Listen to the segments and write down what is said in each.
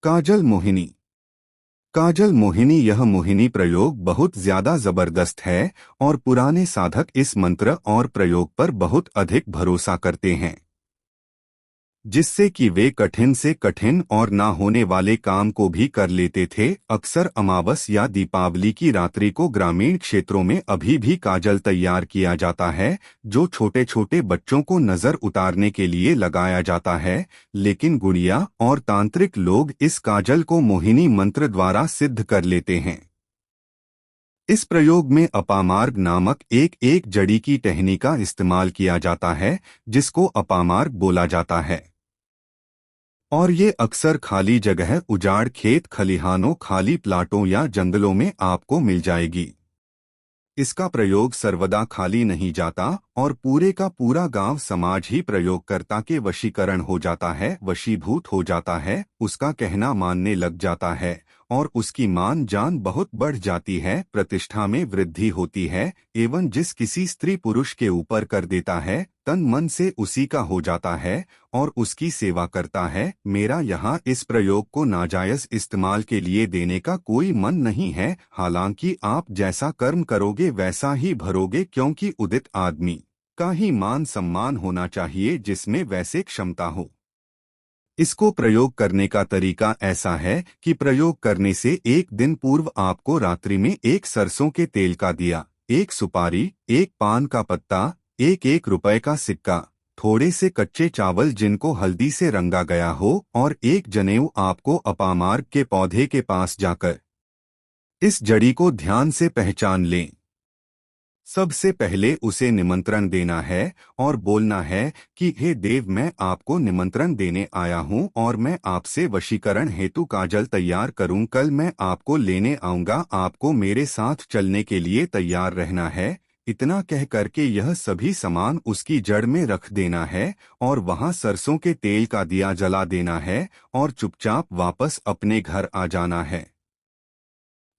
काजल मोहिनी। काजल मोहिनी, यह मोहिनी प्रयोग बहुत ज्यादा जबरदस्त है और पुराने साधक इस मंत्र और प्रयोग पर बहुत अधिक भरोसा करते हैं, जिससे कि वे कठिन से कठिन और ना होने वाले काम को भी कर लेते थे। अक्सर अमावस या दीपावली की रात्रि को ग्रामीण क्षेत्रों में अभी भी काजल तैयार किया जाता है, जो छोटे छोटे बच्चों को नजर उतारने के लिए लगाया जाता है। लेकिन गुड़िया और तांत्रिक लोग इस काजल को मोहिनी मंत्र द्वारा सिद्ध कर लेते हैं। इस प्रयोग में अपामार्ग नामक एक जड़ी की टहनी का इस्तेमाल किया जाता है, जिसको अपामार्ग बोला जाता है, और ये अक्सर खाली जगह, उजाड़ खेत खलिहानों, खाली प्लाटों या जंगलों में आपको मिल जाएगी। इसका प्रयोग सर्वदा खाली नहीं जाता और पूरे का पूरा गांव समाज ही प्रयोगकर्ता के वशीकरण हो जाता है, वशीभूत हो जाता है, उसका कहना मानने लग जाता है और उसकी मान जान बहुत बढ़ जाती है, प्रतिष्ठा में वृद्धि होती है एवं जिस किसी स्त्री पुरुष के ऊपर कर देता है, तन मन से उसी का हो जाता है और उसकी सेवा करता है। मेरा यहाँ इस प्रयोग को नाजायज इस्तेमाल के लिए देने का कोई मन नहीं है, हालांकि आप जैसा कर्म करोगे वैसा ही भरोगे, क्योंकि उदित आदमी का ही मान सम्मान होना चाहिए जिसमें वैसे क्षमता हो। इसको प्रयोग करने का तरीका ऐसा है कि प्रयोग करने से एक दिन पूर्व आपको रात्रि में एक सरसों के तेल का दिया, एक सुपारी, एक पान का पत्ता, एक रुपए का सिक्का, थोड़े से कच्चे चावल जिनको हल्दी से रंगा गया हो और एक जनेऊ आपको अपामार्ग के पौधे के पास जाकर इस जड़ी को ध्यान से पहचान लें। सबसे पहले उसे निमंत्रण देना है और बोलना है कि हे देव, मैं आपको निमंत्रण देने आया हूँ और मैं आपसे वशीकरण हेतु काजल तैयार करूँ। कल मैं आपको लेने आऊँगा, आपको मेरे साथ चलने के लिए तैयार रहना है। इतना कह करके यह सभी सामान उसकी जड़ में रख देना है और वहाँ सरसों के तेल का दिया जला देना है और चुपचाप वापस अपने घर आ जाना है।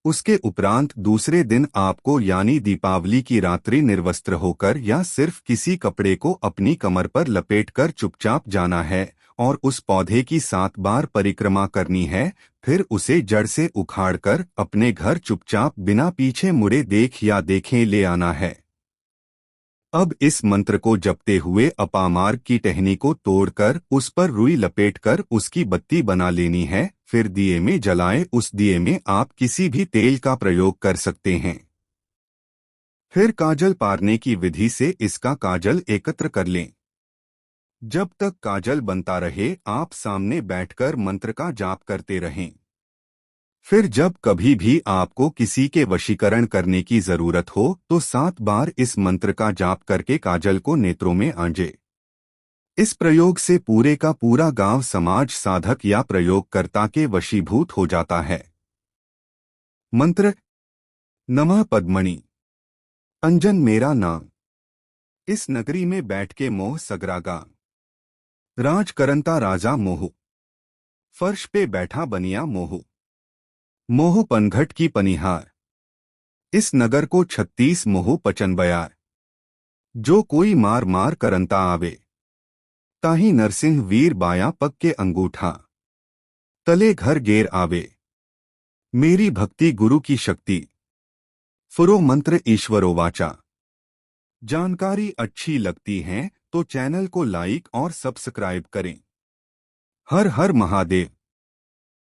उसके उपरांत दूसरे दिन आपको यानी दीपावली की रात्रि निर्वस्त्र होकर या सिर्फ किसी कपड़े को अपनी कमर पर लपेटकर चुपचाप जाना है और उस पौधे की 7 बार परिक्रमा करनी है। फिर उसे जड़ से उखाड़कर अपने घर चुपचाप बिना पीछे मुड़े देखे ले आना है। अब इस मंत्र को जपते हुए अपामार्ग की टहनी को तोड़कर उस पर रुई लपेटकर उसकी बत्ती बना लेनी है। फिर दिए में जलाएं। उस दिए में आप किसी भी तेल का प्रयोग कर सकते हैं। फिर काजल पारने की विधि से इसका काजल एकत्र कर लें। जब तक काजल बनता रहे आप सामने बैठकर मंत्र का जाप करते रहें। फिर जब कभी भी आपको किसी के वशीकरण करने की जरूरत हो तो 7 बार इस मंत्र का जाप करके काजल को नेत्रों में आंजे। इस प्रयोग से पूरे का पूरा गांव समाज साधक या प्रयोगकर्ता के वशीभूत हो जाता है। मंत्र। नमः पद्मणि। अंजन मेरा नाम। इस नगरी में बैठ के मोह सगरागा। राज करंता राजा मोह। फर्श पे बैठा बनिया मोह। मोह पनघट की पनिहार। इस नगर को 36 मोह पचन बयार। जो कोई मार मार करंता आवे। ताही नरसिंह वीर बाया पग के अंगूठा। तले घर गेर आवे। मेरी भक्ति गुरु की शक्ति। फुरो मंत्र ईश्वरो वाचा। जानकारी अच्छी लगती है तो चैनल को लाइक और सब्सक्राइब करें। हर हर महादेव।